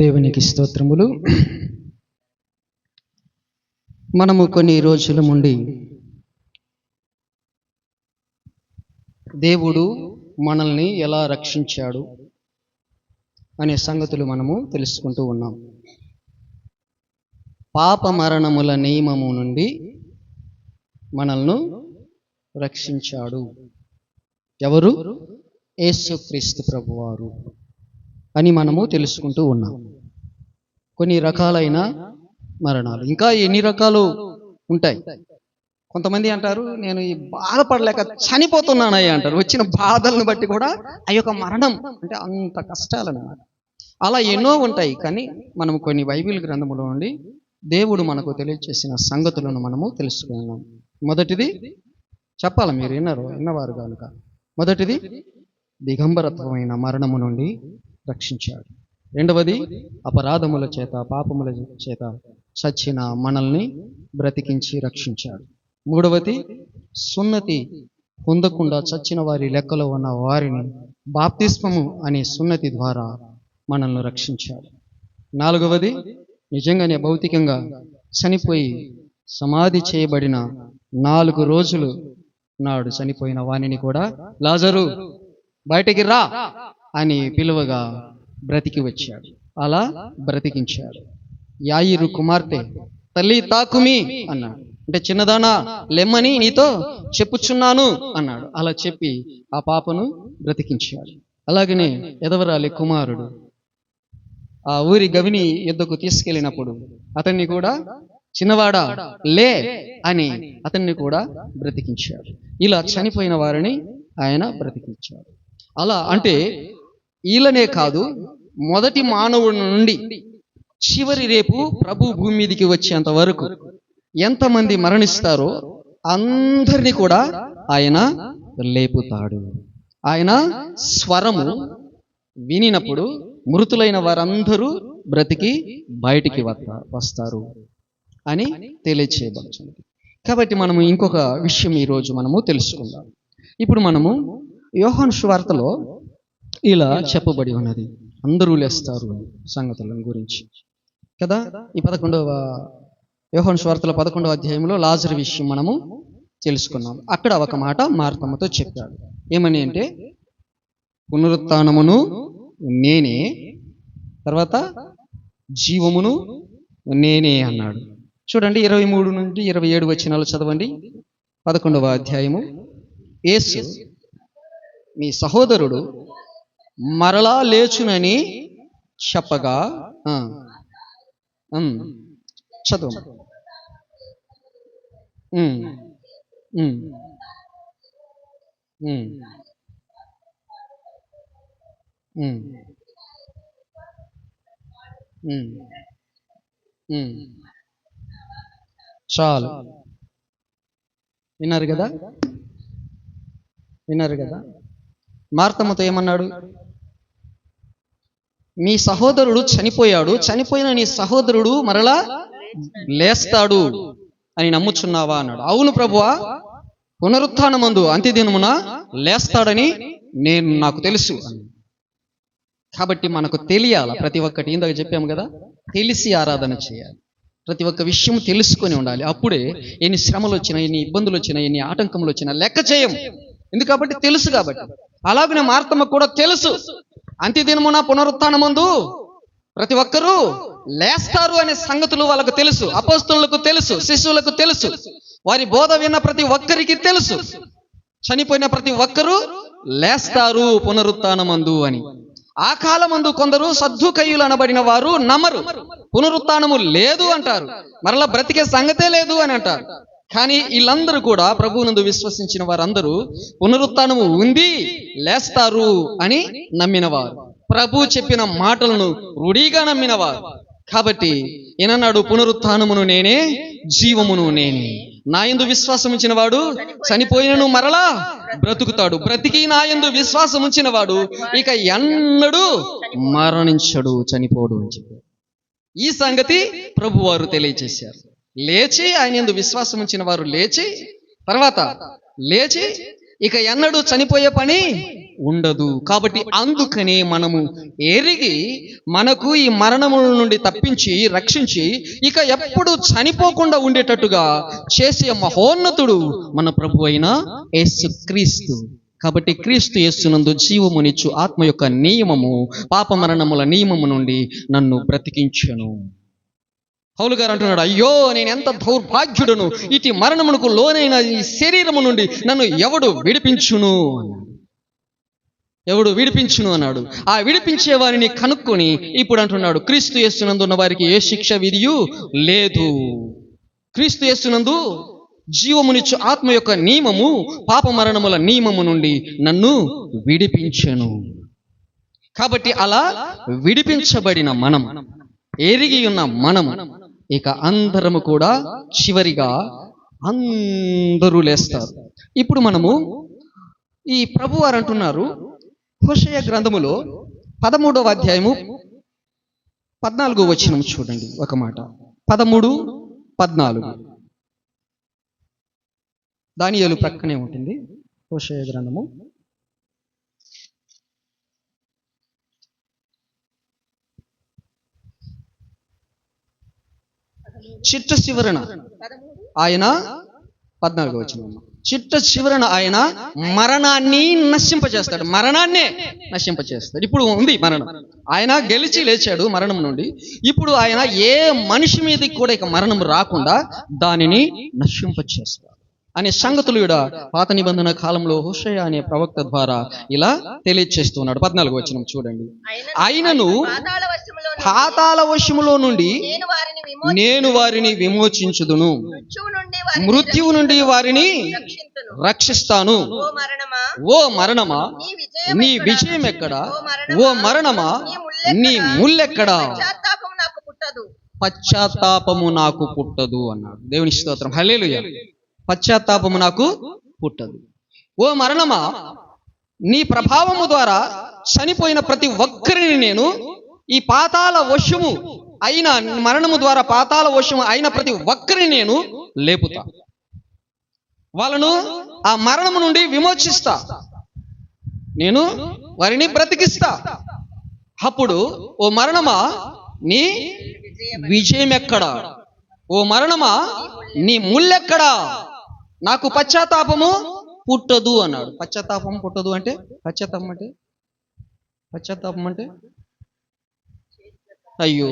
దేవునికి స్తోత్రములు. మనము కొన్ని రోజుల నుండి దేవుడు మనల్ని ఎలా రక్షించాడు అనే సంగతులు మనము తెలుసుకుంటూ ఉన్నాం. పాప మరణముల నియమము నుండి మనల్ని రక్షించాడు ఎవరు? యేసుక్రీస్తు ప్రభువారు అని మనము తెలుసుకుంటూ ఉన్నాం. కొన్ని రకాలైన మరణాలు, ఇంకా ఎన్ని రకాలు ఉంటాయి. కొంతమంది అంటారు, నేను ఈ బాధపడలేక చనిపోతున్నానయ్యా అంటారు. వచ్చిన బాధలను బట్టి కూడా ఆ యొక్క మరణం అంటే అంత కష్టాలన్నమాట. అలా ఎన్నో ఉంటాయి. కానీ మనము కొన్ని బైబిల్ గ్రంథములో నుండి దేవుడు మనకు తెలియజేసిన సంగతులను మనము తెలుసుకున్నాం. మొదటిది చెప్పాలి, మీరు విన్నవారు కనుక. మొదటిది దిగంబరత్వమైన మరణము నుండి రక్షించాడు. రెండవది అపరాధముల చేత, పాపముల చేత చచ్చిన మనల్ని బ్రతికించి రక్షించాడు. మూడవది సున్నతి పొందకుండా చచ్చిన వారి లెక్కలో ఉన్న వారిని బాప్తిస్మము అనే సున్నతి ద్వారా మనల్ని రక్షించాడు. నాలుగవది నిజంగానే భౌతికంగా చనిపోయి సమాధి చేయబడిన 4 రోజులు నాడు చనిపోయిన వానిని కూడా లాజరు బయటికి రా అని పిలువగా బ్రతికి వచ్చాడు. అలా బ్రతికించాడు. యాయిరు కుమార్తె తల్లి తాకుమి అన్నాడు, అంటే చిన్నదానా లెమ్మని నీతో చెప్పుచున్నాను అన్నాడు. అలా చెప్పి ఆ పాపను బ్రతికించాడు. అలాగనే ఎదవరాలి కుమారుడు ఆ ఊరి గవిని యుద్ధకు తీసుకెళ్ళినప్పుడు అతన్ని కూడా చిన్నవాడా లే అని అతన్ని కూడా బ్రతికించాడు. ఇలా చనిపోయిన వారిని ఆయన బ్రతికించాడు. అలా అంటే వీళ్ళనే కాదు, మొదటి మానవుడి నుండి చివరి రేపు ప్రభు భూమి మీదకి వచ్చేంత వరకు ఎంతమంది మరణిస్తారో అందరినీ కూడా ఆయన లేపుతాడు. ఆయన స్వరము వినినప్పుడు మృతులైన వారందరూ బ్రతికి బయటికి వస్తారు అని తెలియచేయబడుతుంది. కాబట్టి మనము ఇంకొక విషయం ఈరోజు మనము తెలుసుకుందాం. ఇప్పుడు మనము యోహాను సువార్తలో ఇలా చెప్పబడి ఉన్నది, అందరూ లేస్తారు సంగతుల గురించి కదా. ఈ 11వ యోహాను సువార్తలో 11వ అధ్యాయంలో లాజరు విషయం మనము తెలుసుకున్నాం. అక్కడ ఒక మాట మార్తమ్మతో చెప్పాడు. ఏమని అంటే, పునరుత్థానమును నేనే, తర్వాత జీవమును నేనే అన్నాడు. చూడండి, 23 నుండి 27 వచనాలు చదవండి. 11వ అధ్యాయము. యేసు మీ సహోదరుడు మరలా లేచునని చెప్పగా చదువు. చాలు. విన్నారు కదా. మార్తమ్మతో ఏమన్నాడు? మీ సహోదరుడు చనిపోయాడు, చనిపోయిన నీ సహోదరుడు మరలా లేస్తాడు అని నమ్ముచున్నావా అన్నాడు. అవును ప్రభువా, పునరుత్థానమందు అంత్యదినమున లేస్తాడని నాకు తెలుసు. కాబట్టి మనకు తెలియాల ప్రతి ఒక్కటి. ఇందాక చెప్పాము కదా, తెలిసి ఆరాధన చేయాలి. ప్రతి ఒక్క విషయం తెలుసుకొని ఉండాలి. అప్పుడే ఎన్ని శ్రమలు వచ్చినా, ఎన్ని ఇబ్బందులు వచ్చినా, ఎన్ని ఆటంకములు వచ్చినా లెక్క చేయం. ఎందుకు? కాబట్టి తెలుసు. కాబట్టి అలాగనే మార్తమ్మ కూడా తెలుసు, అంత్యదినమున పునరుత్థానమందు ప్రతి ఒక్కరూ లేస్తారు అనే సంగతులు వాళ్ళకు తెలుసు. అపోస్తలులకు తెలుసు, శిష్యులకు తెలుసు, వారి బోధ విన్న ప్రతి ఒక్కరికి తెలుసు, చనిపోయిన ప్రతి ఒక్కరూ లేస్తారు పునరుత్థానమందు అని. ఆ కాలమందు కొందరు సద్దుకయ్యులు అనబడిన వారు నమ్మరు, పునరుత్థానము లేదు అంటారు, మరలా బ్రతికే సంగతే లేదు అని అంటారు. కానీ వీళ్ళందరూ కూడా ప్రభువునందు విశ్వసించిన వారందరూ పునరుత్థానము ఉంది, లేస్తారు అని నమ్మినవారు, ప్రభు చెప్పిన మాటలను రూఢిగా నమ్మినవారు. కాబట్టి ఏనన్నాడు? పునరుత్థానమును నేనే, జీవమును నేనే. నా యందు విశ్వాసం ఉంచిన వాడు చనిపోయినను మరలా బ్రతుకుతాడు, బ్రతికి నా యందు విశ్వాసం ఉంచిన వాడు ఇక ఎన్నడూ మరణించడు, చనిపోడు అని చెప్పారు. ఈ సంగతి ప్రభువారు తెలియజేశారు. లేచి ఆయన యందు విశ్వాసం ఉంచిన వారు లేచి ఇక ఎన్నడూ చనిపోయే పని ఉండదు. కాబట్టి అందుకనే మనము ఎరిగి మనకు ఈ మరణముల నుండి తప్పించి రక్షించి ఇక ఎప్పుడు చనిపోకుండా ఉండేటట్టుగా చేసే మహోన్నతుడు మన ప్రభు అయిన యేసుక్రీస్తు. కాబట్టి క్రీస్తు యేసునందు జీవమునిచ్చు ఆత్మ యొక్క నియమము పాప మరణముల నియమము నుండి నన్ను బ్రతికించెను. పౌలు గారు అంటున్నాడు, అయ్యో నేను ఎంత దౌర్భాగ్యుడను, ఇటు మరణమునకు లోనైన ఈ శరీరము నుండి నన్ను ఎవడు విడిపించును అన్నాడు. ఎవడు విడిపించును అన్నాడు. ఆ విడిపించే వారిని కనుక్కొని ఇప్పుడు అంటున్నాడు, క్రీస్తు యేసునందు ఉన్న వారికి ఏ శిక్ష విధియు లేదు. క్రీస్తు యేసునందు జీవమునిచ్చు ఆత్మ యొక్క నియమము పాప మరణముల నియమము నుండి నన్ను విడిపించెను. కాబట్టి అలా విడిపించబడిన మనం, ఎరిగి ఉన్న మనము ఇక అందరము కూడా చివరిగా అందరూ లేస్తారు. ఇప్పుడు మనము ఈ ప్రభు వారు అంటున్నారు హోషేయ గ్రంథములో 13వ అధ్యాయము 14వ వచనం చూడండి ఒక మాట. 13:14 దానియేలు ప్రక్కనే ఉంటుంది. హోషేయ గ్రంథము చిట్ట చివరన ఆయన 14వ వచనం, చిట్ట చివరన ఆయన మరణాన్ని నశింపచేస్తాడు. మరణాన్నే నశింపచేస్తాడు. ఇప్పుడు ఉంది మరణం, ఆయన గెలిచి లేచాడు మరణం నుండి. ఇప్పుడు ఆయన ఏ మనిషి మీదకి కూడా ఇక మరణం రాకుండా దానిని నశింపచేస్తాడు అనే సంగతులు కూడా పాత నిబంధన కాలంలో హోషేయ అనే ప్రవక్త ద్వారా ఇలా తెలియచేస్తున్నాడు. 14వ వచనం చూడండి. ఆయనను పాతాళ వశములో నుండి నేను వారిని విమోచించుదును, మృత్యువు నుండి వారిని రక్షిస్తాను. ఓ మరణమా నీ విజయం ఎక్కడా? ఓ మరణమా నీ ముల్లెక్కడా? పశ్చాత్తాపము నాకు పుట్టదు అన్నాడు. దేవుని స్తోత్రం, హల్లెలూయా. పశ్చాత్తాపము నాకు పుట్టదు. ఓ మరణమా నీ ప్రభావము ద్వారా చనిపోయిన ప్రతి ఒక్కరిని నేను ఈ పాతాళ వశము అయిన మరణము ద్వారా పాతాళ వశము అయిన ప్రతి ఒక్కరిని నేను లేపుతా, వాళ్ళను ఆ మరణము నుండి విమోచిస్తా, నేను వారిని బ్రతికిస్తా. అప్పుడు ఓ మరణమా నీ విజయం ఎక్కడా? ఓ మరణమా నీ ముల్లెక్కడా? నాకు పశ్చాత్తాపము పుట్టదు అన్నాడు. పశ్చాత్తాపం పుట్టదు అంటే పశ్చాత్తాపం అంటే అయ్యో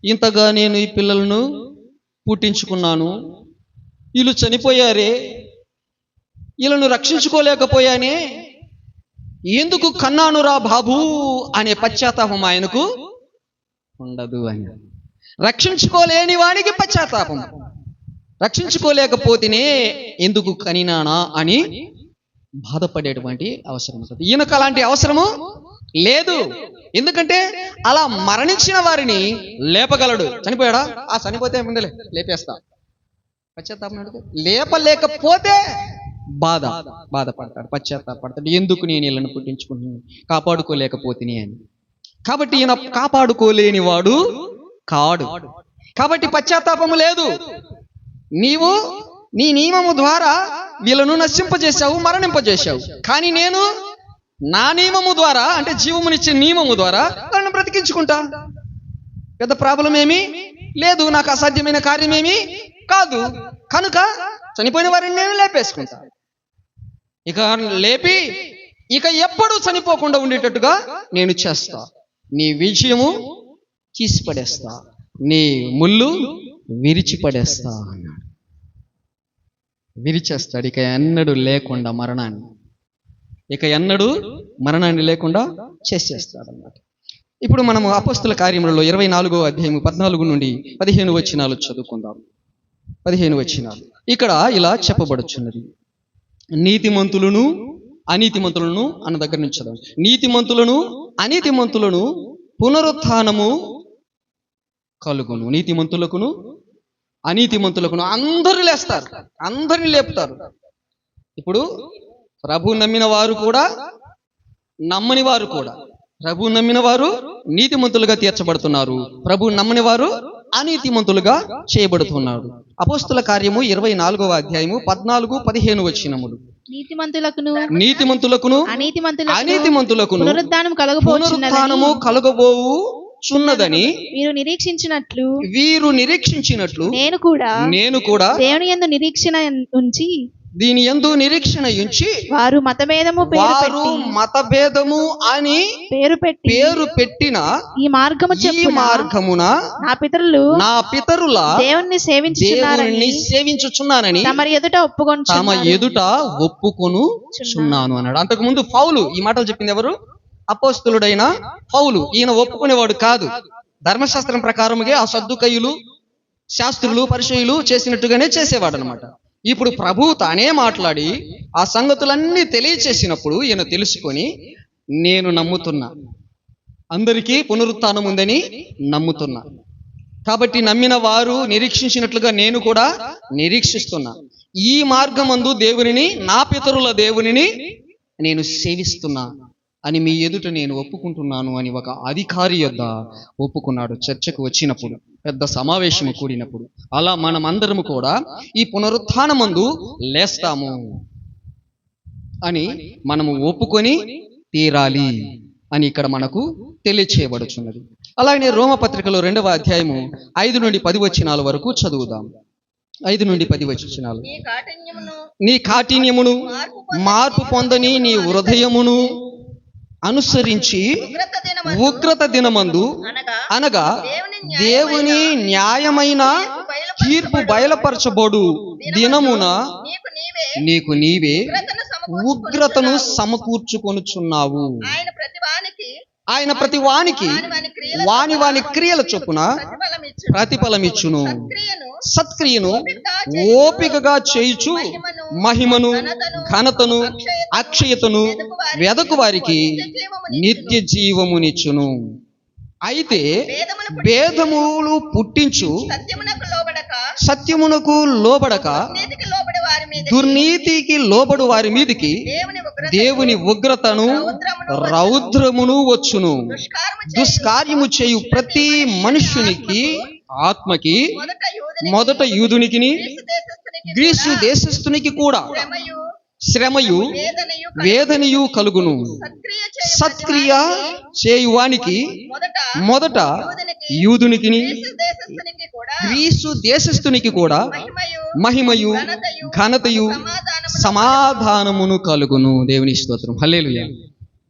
ఇంతగా నేను ఈ పిల్లలను పుట్టించుకున్నాను, వీళ్ళు చనిపోయారే, వీళ్ళను రక్షించుకోలేకపోయానే, ఎందుకు కన్నాను రా బాబు అనే పశ్చాత్తాపం ఆయనకు ఉండదు అని. రక్షించుకోలేని వాడికి పశ్చాత్తాపం, రక్షించుకోలేకపోతేనే ఎందుకు కనినానా అని బాధపడేటువంటి అవసరం ఉంటుంది. ఈయనకు అలాంటి అవసరము లేదు. ఎందుకంటే అలా మరణించిన వారిని లేపగలడు. చనిపోయాడా? ఆ చనిపోతే ముందలే లేపేస్తా. పశ్చాత్తాపం లేపలేకపోతే బాధపడతాడు, పశ్చాత్తాపడతాడు. ఎందుకు నేను వీళ్ళని పుట్టించుకుంటున్నాను, కాపాడుకోలేకపోతేనే అని. కాబట్టి ఈయన కాపాడుకోలేని వాడు కాడు. కాబట్టి పశ్చాత్తాపము లేదు. నీవు నీ నియమము ద్వారా వీళ్ళను నశింపజేశావు, మరణింపజేశావు. కానీ నేను నా నియమము ద్వారా, అంటే జీవమునిచ్చే నియమము ద్వారా వాళ్ళని బ్రతికించుకుంటా. పెద్ద ప్రాబ్లం ఏమీ లేదు, నాకు అసాధ్యమైన కార్యమేమీ కాదు. కనుక చనిపోయిన వారిని నేను లేపేసుకుంటా. ఇక లేపి ఇక ఎప్పుడు చనిపోకుండా ఉండేటట్టుగా నేను చేస్తా. నీ విజయము తీసిపడేస్తా, నీ ముళ్ళు విరిచిపడేస్తా అన్నాడు. విరిచేస్తాడు. ఇక ఎన్నడూ లేకుండా మరణాన్ని, ఇక ఎన్నడూ మరణాన్ని లేకుండా చేసేస్తాడు అన్నమాట. ఇప్పుడు మనము అపోస్తుల కార్యములలో 24వ అధ్యాయము 14 నుండి 15 వచనాలు చదువుకుందాం. 15 వచనాలు ఇక్కడ ఇలా చెప్పబడుచున్నది. నీతిమంతులను అనీతిమంతులను అన్న దగ్గర నుంచి చదవండి. నీతిమంతులను అనీతిమంతులను పునరుత్థానము కలుగును. నీతిమంతులకును అనీతిమంతులకును అందరూ లేస్తారు, అందరిని లేపుతారు. ఇప్పుడు ప్రభు నమ్మిన వారు కూడా నమ్మని వారు కూడా, ప్రభు నమ్మిన వారు నీతిమంతులుగా తీర్చబడుతున్నారు, ప్రభు నమ్మని వారు అనీతిమంతులుగా చేయబడుతున్నారు. అపోస్తుల కార్యము 24వ అధ్యాయము 14-15 వచనములు. నీతిమంతులకును అనీతిమంతులకును పునరుద్ధానం పునరుత్థానము కలుగబోచున్నదని వీరు నిరీక్షించినట్లు నేను కూడా దేవుని యందు నిరీక్షణ ఉంచి దీని యందు నిరీక్షణ ఉంచి వారు మతభేదము అని పేరు పెట్టిన ఈ మార్గమున నా పితరుల దేవుణ్ణి సేవించుచున్నానని తమ ఎదుట ఒప్పుకొనుచున్నాను అన్నాడు. అంతకు ముందు పౌలు ఈ మాటలు చెప్పింది ఎవరు? అపోస్తలుడైన పౌలు. ఈయన ఒప్పుకునేవాడు కాదు. ధర్మశాస్త్రం ప్రకారముగా ఆ సద్దుకయ్యులు, శాస్త్రులు, పరిచయులు చేసినట్టుగానే చేసేవాడు అనమాట. ఇప్పుడు ప్రభువు తానే మాట్లాడి ఆ సంగతులన్నీ తెలియచేసినప్పుడు ఈయన తెలుసుకొని, నేను నమ్ముతున్నా, అందరికీ పునరుత్థానం ఉందని నమ్ముతున్నా, కాబట్టి నమ్మిన వారు నిరీక్షించినట్లుగా నేను కూడా నిరీక్షిస్తున్నా, ఈ మార్గమందు దేవునిని, నా పితరుల దేవునిని నేను సేవిస్తున్నా అని మీ ఎదుట నేను ఒప్పుకుంటున్నాను అని ఒక అధికారి యొద్ద ఒప్పుకున్నాడు. చర్చకు వచ్చినప్పుడు, పెద్ద సమావేశము కూడినప్పుడు, అలా మనం అందరము కూడా ఈ పునరుత్థానమందు లేస్తాము అని మనము ఒప్పుకొని తీరాలి అని ఇక్కడ మనకు తెలియచేయబడుచున్నది. అలాగే రోమపత్రికలో 2వ అధ్యాయము 5 నుండి 10 వచనాల వరకు చదువుదాం. 5 నుండి 10 వచనాలు. నీ కాఠిన్యమును మార్పు పొందని నీ హృదయమును అనుసరించి ఉగ్రత దినమందు అనగా దేవుని న్యాయమైన తీర్పు బయలుపరచబడు దినమున నీకు నీవే ఉగ్రతను సమకూర్చుకొనుచున్నావు. ఆయన ప్రతి వానికి వాని క్రియల చొప్పున ప్రతిఫలమిచ్చును. సత్క్రియను ఓపికగా చేయుచు మహిమను, ఘనతను, అక్షయతను వెదకు వారికి నిత్య జీవమునిచ్చును. అయితే భేదములు పుట్టించు సత్యమునకు లోబడక దుర్నీతికి లోబడు వారి మీదికి దేవుని ఉగ్రతను, రౌద్రమును వచ్చును. దుష్కార్యము చేయు ప్రతి మనుష్యునికి, ఆత్మకి, మొదట యూదునికిని గ్రీసు దేశస్థునికి కూడా శ్రమయు వేదనయు కలుగును. సత్క్రియ చేయువానికి మొదట యూదునికిని గ్రీసు దేశస్థునికి కూడా మహిమయు, ఘనతయు, సమాధానమును కలుగును. దేవుని స్తోత్రం, హల్లెలూయా.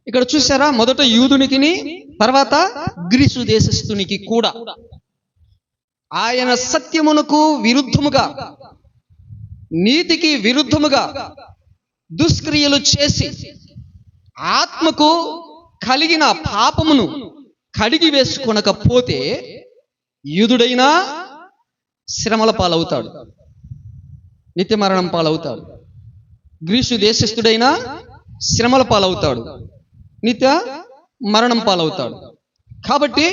ఇక్కడ చూసారా, మొదట యూదునికిని, తర్వాత గ్రీసు దేశస్థునికి కూడా. ఆయన సత్యమునకు విరుద్ధముగా, నీతికి విరుద్ధముగా దుష్క్రియలు చేసి ఆత్మకు కలిగిన పాపమును కడిగి వేసుకొనకపోతే యూదుడైనా శ్రమల పాలవుతాడు, నిత్య మరణం పాలవుతాడు. గ్రీసు దేశస్థుడైనా శ్రమల పాలవుతాడు, నిత్య మరణం పాలవుతాడు. కాబట్టి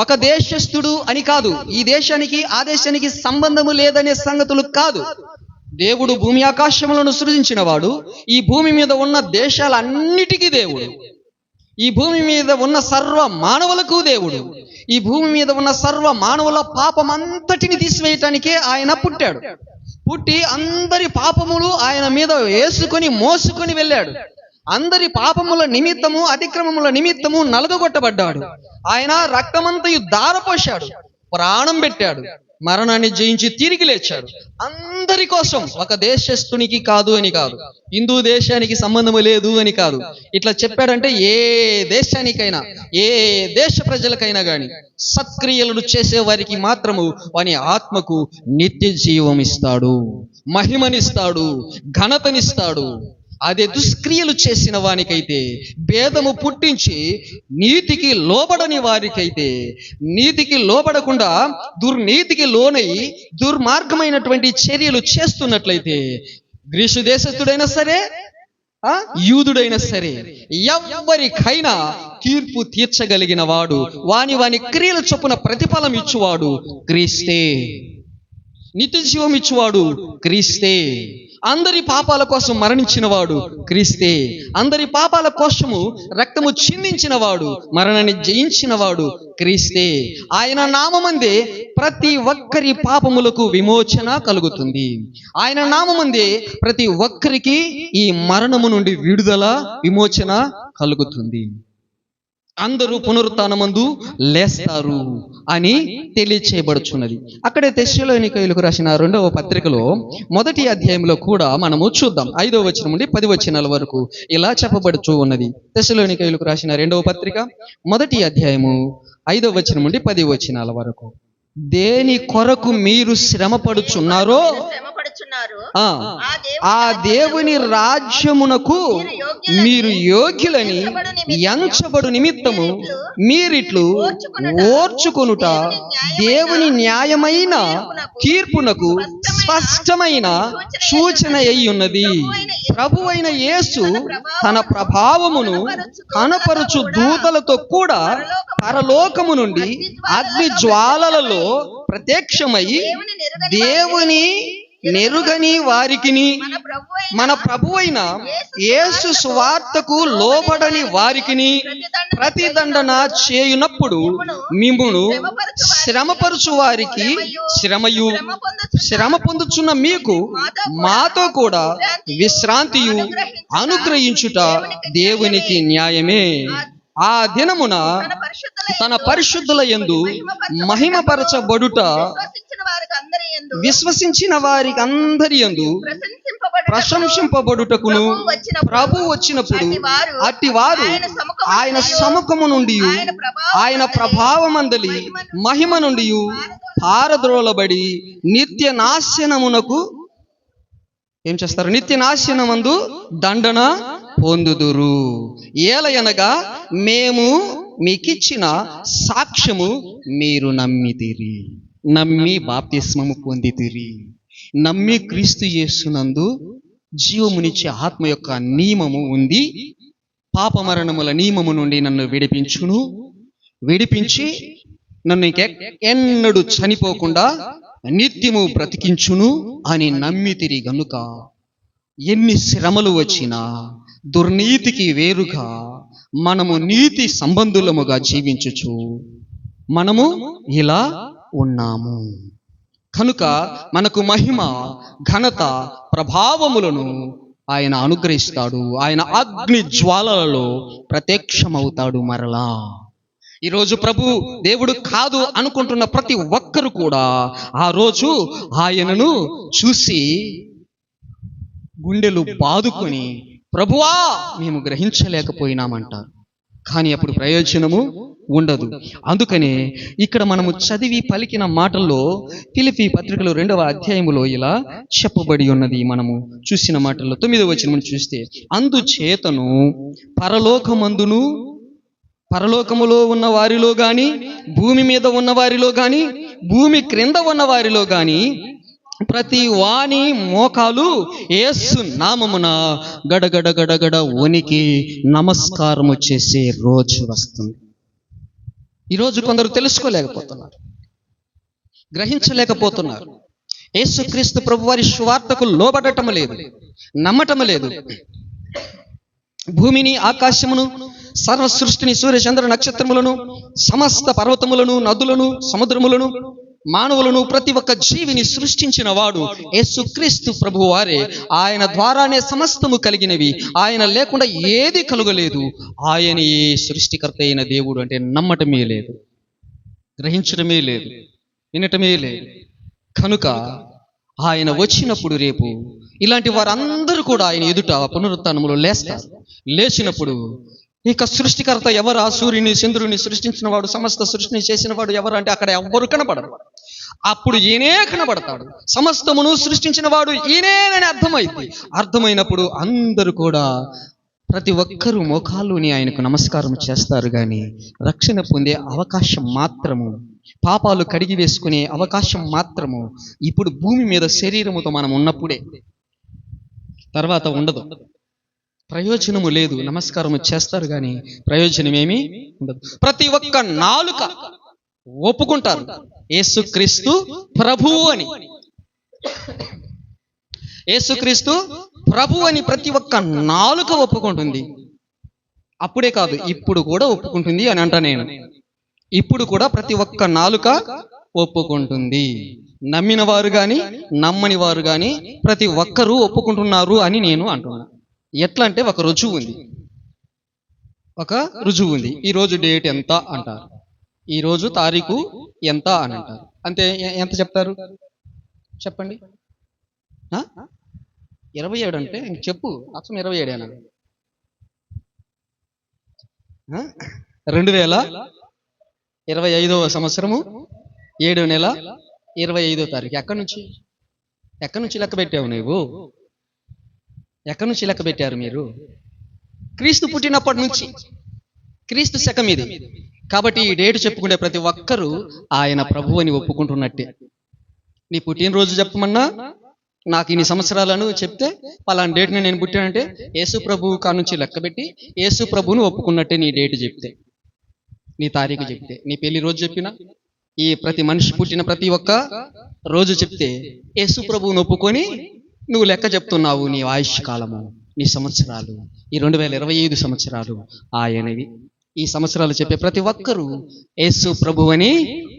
ఒక దేశస్థుడు అని కాదు, ఈ దేశానికి ఆ దేశానికి సంబంధము లేదనే సంగతులు కాదు. దేవుడు భూమి ఆకాశములను సృజించిన వాడు, ఈ భూమి మీద ఉన్న దేశాలన్నిటికీ దేవుడు, ఈ భూమి మీద ఉన్న సర్వ మానవులకు దేవుడు, ఈ భూమి మీద ఉన్న సర్వ మానవుల పాపం అంతటిని తీసివేయటానికే ఆయన పుట్టాడు. పుట్టి అందరి పాపములు ఆయన మీద వేసుకొని మోసుకొని వెళ్ళాడు. అందరి పాపముల నిమిత్తము, అతిక్రమముల నిమిత్తము నలగగొట్టబడ్డాడు. ఆయన రక్తమంతయు ధారపోశాడు, ప్రాణం పెట్టాడు, మరణాన్ని జయించి తిరిగి లేచాడు. అందరి కోసం, ఒక దేశస్థునికి కాదు అని కాదు, హిందూ దేశానికి సంబంధము లేదు అని కాదు. ఇట్లా చెప్పాడంటే ఏ దేశానికైనా, ఏ దేశ ప్రజలకైనా గాని సత్క్రియలను చేసే వారికి మాత్రము వాని ఆత్మకు నిత్య జీవం ఇస్తాడు, మహిమనిస్తాడు, ఘనతనిస్తాడు. అదే దుష్క్రియలు చేసిన వానికైతే, భేదము పుట్టించి నీతికి లోబడని వారికైతే, నీతికి లోబడకుండా దుర్నీతికి లోనై దుర్మార్గమైనటువంటి చర్యలు చేస్తున్నట్లయితే, గ్రీసు దేశస్థుడైనా సరే, యూదుడైనా సరే, ఎవరికైనా తీర్పు తీర్చగలిగిన వాడు, వాని క్రియల చొప్పున ప్రతిఫలం ఇచ్చువాడు క్రీస్తే. నిత్య జీవం ఇచ్చువాడు క్రీస్తే. అందరి పాపాల కోసం మరణించిన వాడు క్రీస్తే. అందరి పాపాల కోసము రక్తము చిందించిన వాడు, మరణాన్ని జయించిన వాడు క్రీస్తే. ఆయన నామమందే ప్రతి ఒక్కరి పాపములకు విమోచన కలుగుతుంది. ఆయన నామమందే ప్రతి ఒక్కరికి ఈ మరణము నుండి విడుదల, విమోచన కలుగుతుంది. అందరూ పునరుత్థానమందు లేస్తారు అని తెలియచేయబడుచున్నది. అక్కడే తెస్సలోనికయులకు రాసిన 2వ పత్రికలో 1వ అధ్యాయంలో కూడా మనము చూద్దాం. 5వ వచనం నుండి 10వ వచనాల వరకు ఇలా చెప్పబడుచు ఉన్నది. తెస్సలోనికయులకు రాసిన 2వ పత్రిక 1వ అధ్యాయము 5వ వచనం నుండి 10వ వచనాల వరకు. దేని కొరకు మీరు శ్రమపడుచున్నారో ఆ దేవుని రాజ్యమునకు మీరు యోగ్యులని ఎంచబడు నిమిత్తము మీరిట్లు ఓర్చుకొనుట దేవుని న్యాయమైన తీర్పునకు స్పష్టమైన సూచన అయి ఉన్నది. ప్రభువైన యేసు తన ప్రభావమును కనపరుచు దూతలతో కూడా పరలోకము నుండి అగ్ని జ్వాలలలో ప్రత్యక్షమై దేవుని నెరుగని వారికిని మన ప్రభువైన యేసు సువార్తకు లోబడని వారికిని ప్రతిదండన చేయునప్పుడు మిమ్మును శ్రమపరుచు వారికి శ్రమయు, శ్రమ పొందుచున్న మీకు మాతో కూడా విశ్రాంతియు అనుగ్రహించుట దేవునికి న్యాయమే. ఆ దినమున తన పరిశుద్ధుల యందు మహిమపరచబడుట విశ్వసించిన వారికి అందరి యందు ప్రశంసింపబడుటకును ప్రభు వచ్చినప్పుడు అట్టి వారు ఆయన సముఖము నుండి, ఆయన ప్రభావమందలి మహిమ నుండి పారద్రోలబడి నిత్య నాశనమునకు ఏం చేస్తారు? నిత్య నాశనమందు దండన పొందుదురు. ఏలయనగా మేము మీకిచ్చిన సాక్ష్యము మీరు నమ్మితిరి, నమ్మి బాప్తిస్మము పొందితిరి, నమ్మి క్రీస్తు యేసునందు జీవమునిచ్చే ఆత్మ యొక్క నియమము ఉంది. పాపమరణముల నియమము నుండి నన్ను విడిపించి నన్ను ఎన్నడూ చనిపోకుండా నిత్యము బ్రతికించును అని నమ్మితిరి గనుక ఎన్ని శ్రమలు వచ్చినా దుర్నీతికి వేరుగా మనము నీతి సంబంధులముగా జీవించుచు మనము ఇలా ఉన్నాము. కనుక మనకు మహిమ, ఘనత, ప్రభావములను ఆయన అనుగ్రహిస్తాడు. ఆయన అగ్ని జ్వాలలలో ప్రత్యక్షమవుతాడు మరలా. ఈరోజు ప్రభు దేవుడు కాదు అనుకుంటున్న ప్రతి ఒక్కరు కూడా ఆ రోజు ఆయనను చూసి గుండెలు బాదుకొని ప్రభువా మేము గ్రహించలేకపోయినామంటారు. కానీ అప్పుడు ప్రయోజనము ఉండదు. అందుకనే ఇక్కడ మనము చదివి పలికిన మాటల్లో ఫిలిప్పీ పత్రికలో 2వ అధ్యాయములో ఇలా చెప్పబడి ఉన్నది. మనము చూసిన మాటల్లో 9వ వచనం చూస్తే, అందుచేతను పరలోకములో ఉన్న వారిలో గాని, భూమి మీద ఉన్న వారిలో గాని, భూమి క్రింద ఉన్న వారిలో గాని ప్రతి వాని మోకాలు యేసు నామమున గడగడ గడగడ వణికి నమస్కారము చేసే రోజు వస్తుంది. ఈరోజు కొందరు తెలుసుకోలేకపోతున్నారు, గ్రహించలేకపోతున్నారు. యేసుక్రీస్తు ప్రభు వారి సువార్తకు లోబడటం లేదు, నమ్మటం లేదు. భూమిని, ఆకాశమును, సర్వ సృష్టిని, సూర్య చంద్ర నక్షత్రములను, సమస్త పర్వతములను, నదులను, సముద్రములను, మానవులను, ప్రతి ఒక్క జీవిని సృష్టించిన వాడు యేసుక్రీస్తు ప్రభు వారే. ఆయన ద్వారానే సమస్తము కలిగినవి. ఆయన లేకుండా ఏది కలుగలేదు. ఆయన ఏ సృష్టికర్త అయిన దేవుడు అంటే నమ్మటమే లేదు, గ్రహించడమే లేదు, వినటమే లేదు. కనుక ఆయన వచ్చినప్పుడు రేపు ఇలాంటి వారందరూ కూడా ఆయన ఎదుట పునరుత్థానములో లేస్తారు. లేచినప్పుడు ఇక సృష్టికర్త ఎవరా, సూర్యుని చంద్రుని సృష్టించిన వాడు, సమస్త సృష్టిని చేసిన వాడు ఎవరు అంటే అక్కడ ఎవ్వరు కనపడరు. అప్పుడు ఈయనే కనబడతాడు. సమస్తమును సృష్టించిన వాడు ఈయనేనని అర్థమైనప్పుడు అందరూ కూడా ప్రతి ఒక్కరూ మోకాళ్ళుని ఆయనకు నమస్కారం చేస్తారు. కానీ రక్షణ పొందే అవకాశం మాత్రము, పాపాలు కడిగి వేసుకునే అవకాశం మాత్రము ఇప్పుడు భూమి మీద శరీరముతో మనం ఉన్నప్పుడే, తర్వాత ఉండదు. ప్రయోజనము లేదు. నమస్కారము చేస్తారు కానీ ప్రయోజనమేమీ ఉండదు. ప్రతి ఒక్క నాలుక ఒప్పుకుంటారు యేసుక్రీస్తు ప్రభువు అని. యేసుక్రీస్తు ప్రభు అని ప్రతి ఒక్క నాలుక ఒప్పుకుంటుంది. అప్పుడే కాదు, ఇప్పుడు కూడా ఒప్పుకుంటుంది అని అంటా నేను. ఇప్పుడు కూడా ప్రతి ఒక్క నాలుక ఒప్పుకుంటుంది. నమ్మిన వారు కానీ నమ్మని వారు కానీ ప్రతి ఒక్కరూ ఒప్పుకుంటున్నారు అని నేను అంటున్నా. ఎట్లా అంటే ఒక రుజువు ఉంది. ఈరోజు డేట్ ఎంత అంటారు, ఈరోజు తారీఖు ఎంత అని అంటారు. అంతే. ఎంత చెప్తారు చెప్పండి? 27 అంటే ఇంక చెప్పు, అసలు 27 2025వ సంవత్సరము 7వ నెల 25వ తారీఖు. ఎక్కడి నుంచి లెక్క పెట్టావు నువ్వు? ఎక్కడి నుంచి లెక్క పెట్టారు మీరు? క్రీస్తు పుట్టినప్పటి నుంచి, క్రీస్తు శకం ఇది. కాబట్టి ఈ డేట్ చెప్పుకునే ప్రతి ఒక్కరూ ఆయన ప్రభు అని ఒప్పుకుంటున్నట్టే. నీ పుట్టినరోజు చెప్పమన్నా నాకు ఇన్ని సంవత్సరాలను చెప్తే పలానా డేట్ని నేను పుట్టానంటే యేసు ప్రభువు కానుంచి లెక్కబెట్టి యేసు ప్రభువును ఒప్పుకున్నట్టే. నీ డేట్ చెప్తే, నీ తారీఖు చెప్తే, నీ పెళ్లి రోజు చెప్పినా, ఈ ప్రతి మనిషి పుట్టిన ప్రతి ఒక్క రోజు చెప్తే యేసు ప్రభువును ఒప్పుకొని నువ్వు లెక్క చెప్తున్నావు. నీ ఆయుష్ కాలము, నీ సంవత్సరాలు, ఈ 2025 సంవత్సరాలు ఆయనవి. ఈ సంవత్సరాలు చెప్పే ప్రతి ఒక్కరూ యేసు ప్రభు అని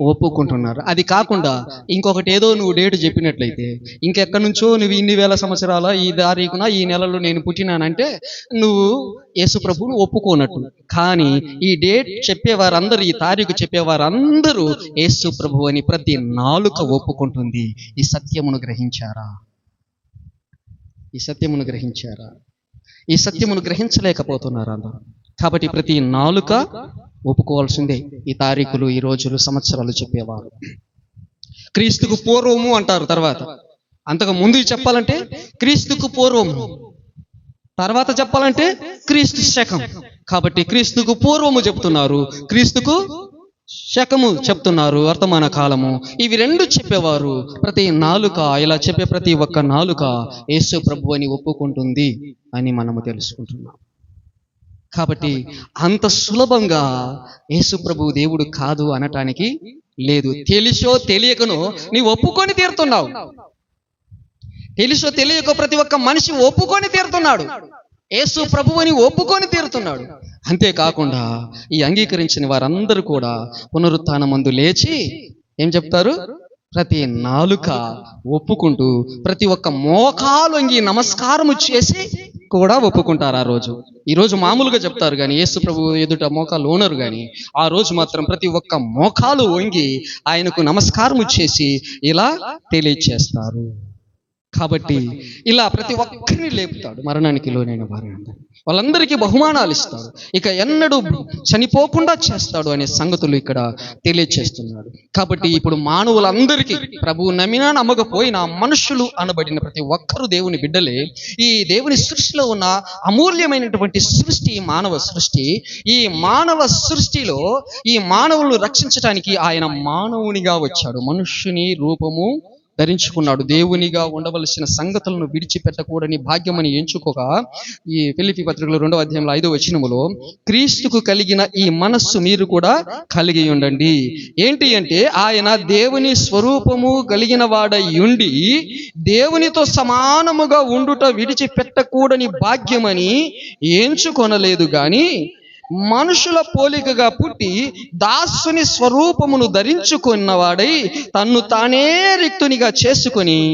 ఒప్పుకుంటున్నారు. అది కాకుండా ఇంకొకటి ఏదో నువ్వు డేట్ చెప్పినట్లయితే, ఇంకెక్కడి నుంచో నువ్వు ఇన్ని వేల సంవత్సరాల ఈ తారీఖున ఈ నెలలో నేను పుట్టినానంటే నువ్వు యేసు ప్రభువును ఒప్పుకోనట్టు. కానీ ఈ డేట్ చెప్పేవారందరూ, ఈ తారీఖు చెప్పేవారందరూ యేసు ప్రభు అని ప్రతి నాలుక ఒప్పుకుంటుంది. ఈ సత్యమును గ్రహించారా? ఈ సత్యమును గ్రహించలేకపోతున్నారు అందరూ. కాబట్టి ప్రతి నాలుక ఒప్పుకోవాల్సిందే. ఈ తారీఖులు, ఈ రోజులు, సంవత్సరాలు చెప్పేవారు. క్రీస్తుకు పూర్వము అంటారు. తర్వాత అంతకు ముందు చెప్పాలంటే క్రీస్తుకు పూర్వము, తర్వాత చెప్పాలంటే క్రీస్తు శకం. కాబట్టి క్రీస్తుకు పూర్వము చెప్తున్నారు, క్రీస్తుకు శకము చెప్తున్నారు, వర్తమాన కాలము. ఇవి రెండు చెప్పేవారు. ప్రతి నాలుక, ఇలా చెప్పే ప్రతి ఒక్క నాలుక యేసు ప్రభు అని ఒప్పుకుంటుంది అని మనము తెలుసుకుంటున్నాం. కాబట్టి అంత సులభంగా యేసు ప్రభు దేవుడు కాదు అనటానికి లేదు. తెలిసో తెలియకనో నీవు ఒప్పుకొని తీరుతున్నావు. తెలిసో తెలియకో ప్రతి ఒక్క మనిషి ఒప్పుకొని తీరుతున్నాడు, యేసు ప్రభు అని ఒప్పుకొని తీరుతున్నాడు. అంతేకాకుండా ఈ అంగీకరించిన వారందరూ కూడా పునరుత్థానమందు లేచి ఏం చెప్తారు? ప్రతి నాలుక ఒప్పుకుంటూ ప్రతి ఒక్క మోకాలొంగి నమస్కారము చేసి కూడా ఒప్పుకుంటారు. ఆ రోజు, ఈరోజు మామూలుగా చెప్తారు కానీ యేసు ప్రభు ఎదుట మోకాలు ఓనరు కానీ ఆ రోజు మాత్రం ప్రతి ఒక్క మోకాలు వంగి ఆయనకు నమస్కారము చేసి ఇలా తెలియచేస్తారు. కాబట్టి ఇలా ప్రతి ఒక్కరిని లేపుతాడు. మరణానికి లోనైన వారందరూ, వాళ్ళందరికీ బహుమానాలు ఇస్తాడు. ఇక ఎన్నడూ చనిపోకుండా చేస్తాడు అనే సంగతులు ఇక్కడ తెలియచేస్తున్నాడు. కాబట్టి ఇప్పుడు మానవులందరికీ, ప్రభువు నమ్మినా నమ్మకపోయినా మనుషులు అనబడిన ప్రతి ఒక్కరూ దేవుని బిడ్డలే. ఈ దేవుని సృష్టిలో ఉన్న అమూల్యమైనటువంటి సృష్టి మానవ సృష్టి. ఈ మానవ సృష్టిలో ఈ మానవులను రక్షించడానికి ఆయన మానవునిగా వచ్చాడు. మనుష్యుని రూపము ధరించుకున్నాడు. దేవునిగా ఉండవలసిన సంగతులను విడిచిపెట్టకూడని భాగ్యమని ఎంచుకోగా ఈ ఫిలిప్పీ పత్రికలో 2వ అధ్యాయంలో 5వ వచనములో క్రీస్తుకు కలిగిన ఈ మనస్సు మీరు కూడా కలిగి ఉండండి. ఏంటి అంటే ఆయన దేవుని స్వరూపము కలిగిన వాడై ఉండి దేవునితో సమానముగా ఉండుట విడిచిపెట్టకూడని భాగ్యమని ఎంచుకొనలేదు గాని మనుషుల పోలికగా పుట్టి దాసుని స్వరూపమును ధరించుకున్నవాడై తన్ను తానే రిక్తునిగా చేసుకున్నాడు.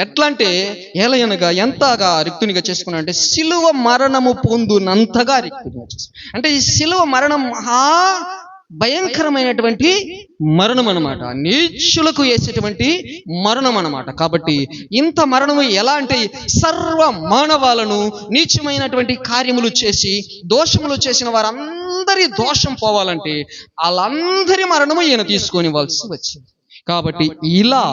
ఎట్లా అంటే ఏలయనగా ఎంతగా రిక్తునిగా చేసుకున్నాడు అంటే సిలువ మరణము పొందునంతగా రిక్తునిగా చేసుకున్నాడు. అంటే ఈ సిలువ మరణం మహా భయంకరమైనటువంటి మరణం అన్నమాట, నీచులకు వేసేటువంటి మరణం అన్నమాట. కాబట్టి ఇంత మరణము ఎలా అంటే సర్వ మానవాలను నీచమైనటువంటి కార్యములు చేసి దోషములు చేసిన వారందరి దోషం పోవాలంటే వాళ్ళందరి మరణము ఈయన తీసుకొనివ్వాల్సి వచ్చింది. కాబట్టి ఇలా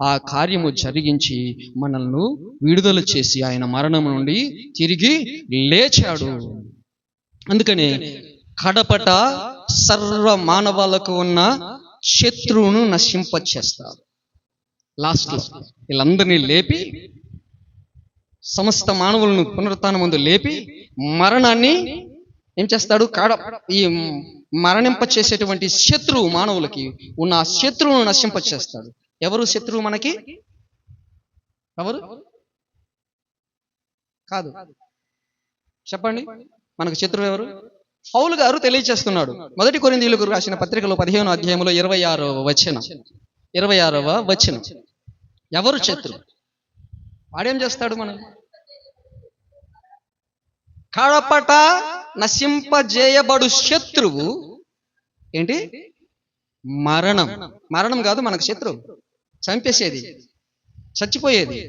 ఆ కార్యము జరిగించి మనల్ని విడుదల చేసి ఆయన మరణము నుండి తిరిగి లేచాడు. అందుకనే కడపట సర్వ మానవాలకు ఉన్న శత్రువును నశింపచేస్తాడు. లాస్ట్లో వీళ్ళందరినీ లేపి సమస్త మానవులను పునరుత్థానమందు లేపి మరణాన్ని ఏం చేస్తాడు? ఈ మరణింప చేసేటువంటి శత్రువు, మానవులకి ఉన్న శత్రువును నశింపచేస్తాడు. ఎవరు శత్రువు మనకి? ఎవరు? కాదు, చెప్పండి. మనకు శత్రువు ఎవరు? పౌలు గారు తెలియచేస్తున్నాడు. 1 కొరింథీయులకు రాసిన పత్రికలో 15వ అధ్యాయంలో 26వ వచనం. ఎవరు శత్రువు? వాడేం చేస్తాడు? మనం కడపట నశింపజేయబడు శత్రువు ఏంటి? మరణం. మరణం కాదు మనకు శత్రువు, చంపేసేది, చచ్చిపోయేది.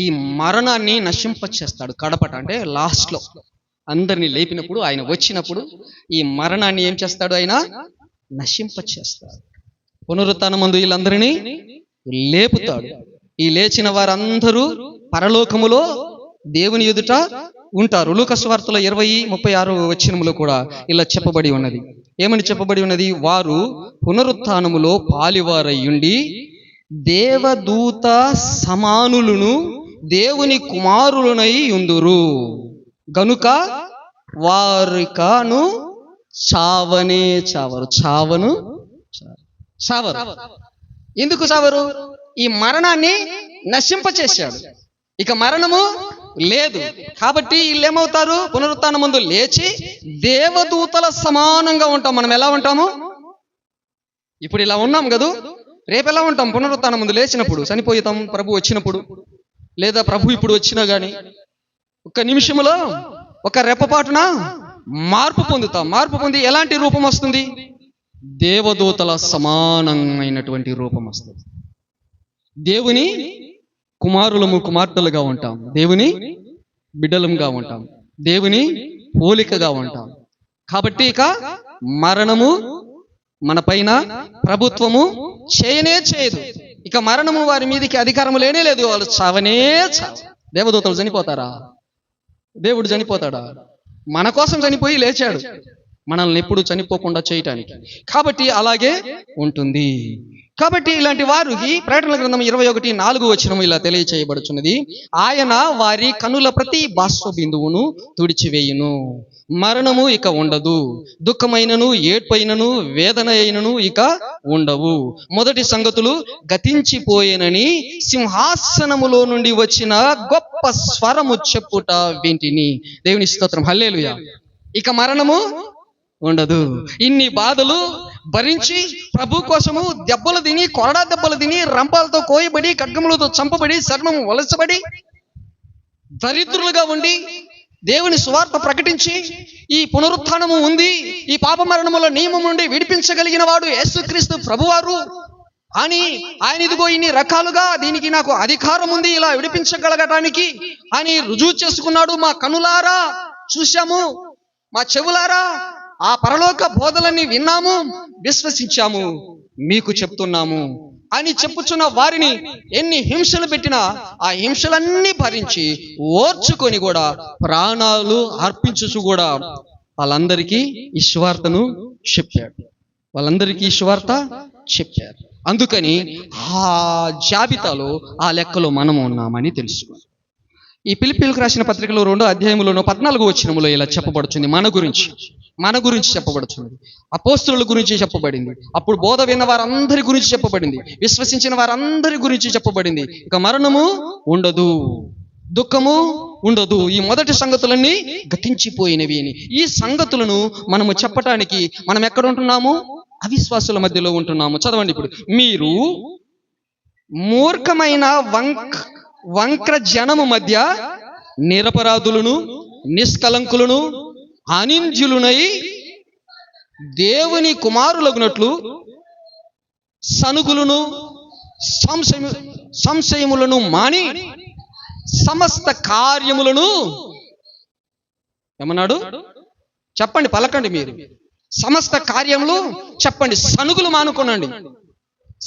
ఈ మరణాన్ని నశింపచేస్తాడు. కడపట అంటే లాస్ట్ లో అందరినీ లేపినప్పుడు, ఆయన వచ్చినప్పుడు ఈ మరణాన్ని ఏం చేస్తాడు? ఆయన నశింపచేస్తాడు. పునరుత్థానమందు వీళ్ళందరినీ లేపుతాడు. ఈ లేచిన వారందరూ పరలోకములో దేవుని ఎదుట ఉంటారు. లూకా సువార్తలో 20:36 వచనములో కూడా ఇలా చెప్పబడి ఉన్నది. ఏమని చెప్పబడి ఉన్నది? వారు పునరుత్థానములో పాలివారయ్యుండి దేవదూత సమానులను దేవుని కుమారులనై ఉందురు గనుక వారికను చావనే చావరు. చావరు. ఎందుకు చావరు? ఈ మరణాన్ని నశింపచేశాడు. ఇక మరణము లేదు కాబట్టి వీళ్ళు ఏమవుతారు? పునరుత్థానమందు లేచి దేవదూతల సమానంగా ఉంటాం. మనం ఎలా ఉంటాము? ఇప్పుడు ఇలా ఉన్నాం కదూ, రేపు ఎలా ఉంటాం? పునరుత్థానమందు లేచినప్పుడు చనిపోతాం, ప్రభు వచ్చినప్పుడు. లేదా ప్రభు ఇప్పుడు వచ్చినా గాని ఒక్క నిమిషంలో, ఒక రెప్పపాటున మార్పు పొందుతాం. మార్పు పొంది ఎలాంటి రూపం వస్తుంది? దేవదూతల సమానమైనటువంటి రూపం వస్తుంది. దేవుని కుమారులము కుమార్తెలుగా ఉంటాం, దేవుని బిడ్డలంగా ఉంటాం, దేవుని పోలికగా ఉంటాం. కాబట్టి ఇక మరణము మన పైన ప్రభుత్వము చేయదు. ఇక మరణము వారి మీదకి అధికారము లేనే లేదు. వాళ్ళు చావనే చావు. దేవదూతలు చనిపోతారా? దేవుడు చనిపోతాడా? మన కోసం చనిపోయి లేచాడు, మనల్ని ఎప్పుడు చనిపోకుండా చేయటానికి. కాబట్టి అలాగే ఉంటుంది. కాబట్టి ఇలాంటి వారికి ప్రకటనల గ్రంథం 21:4 వచనం ఇలా తెలియచేయబడుచున్నది. ఆయన వారి కనుల ప్రతి బాష్ప బిందువును తుడిచివేయును, మరణము ఇక ఉండదు, దుఃఖమైనను ఏడ్పైనను వేదన అయినను ఇక ఉండవు, మొదటి సంగతులు గతించిపోయేనని సింహాసనములో నుండి వచ్చిన గొప్ప స్వరము చెప్పుట వింటిని. దేవుని స్తోత్రం, హల్లెలూయా. ఇక మరణము ఉండదు. ఇన్ని బాధలు భరించి ప్రభు కోసము దెబ్బలు తిని, కొరడా దెబ్బలు తిని, రంపాలతో కోయబడి, ఖడ్గములతో చంపబడి, చర్మము వలసబడి, దరిద్రులుగా ఉండి దేవుని సువార్త ప్రకటించి ఈ పునరుత్థానము ఉంది, ఈ పాప మరణముల నియమం నుండి విడిపించగలిగిన వాడు యేసుక్రీస్తు ప్రభువారు అని ఆయన ఇదిగో ఇన్ని రకాలుగా దీనికి నాకు అధికారం ఉంది ఇలా విడిపించగలగటానికి అని రుజువు చేసుకున్నాడు. మా కనులారా చూశాము, మా చెవులారా ఆ పరలోక బోధలన్నీ విన్నాము, విశ్వసించాము, మీకు చెప్తున్నాము అని చెప్పుచున్న వారిని ఎన్ని హింసలు పెట్టినా ఆ హింసలన్నీ భరించి ఓర్చుకొని కూడా ప్రాణాలు అర్పించుచు కూడా వాళ్ళందరికీ ఈ సువార్తను చెప్పాడు. చెప్పారు. అందుకని ఆ జాబితాలో, ఆ లెక్కలో మనము ఉన్నామని తెలుసుకోండి. ఈ ఫిలిప్పీయులకు రాసిన పత్రికలో 2వ అధ్యాయంలోనూ 14వ వచనములో ఇలా చెప్పబడుతుంది. మన గురించి చెప్పబడుతున్నది. అపోస్తలుల గురించి చెప్పబడింది. అప్పుడు బోధ విన్న వారందరి గురించి చెప్పబడింది. విశ్వసించిన వారందరి గురించి చెప్పబడింది. ఇక మరణము ఉండదు, దుఃఖము ఉండదు, ఈ మొదటి సంగతులన్నీ గతించిపోయినవి అని. ఈ సంగతులను మనము చెప్పటానికి మనం ఎక్కడ ఉంటున్నాము? అవిశ్వాసుల మధ్యలో ఉంటున్నాము. చదవండి ఇప్పుడు. మీరు మూర్ఖమైన వంక్ర జనము మధ్య నిరపరాధులను, నిష్కలంకులను, అనింద్యులునై దేవుని కుమారులగునట్లు సనుగులను, సంశయములను మాని సమస్త కార్యములను ఏమన్నాడు? చెప్పండి, పలకండి మీరు. సమస్త కార్యములు చెప్పండి. సనుగులు మానుకోనండి,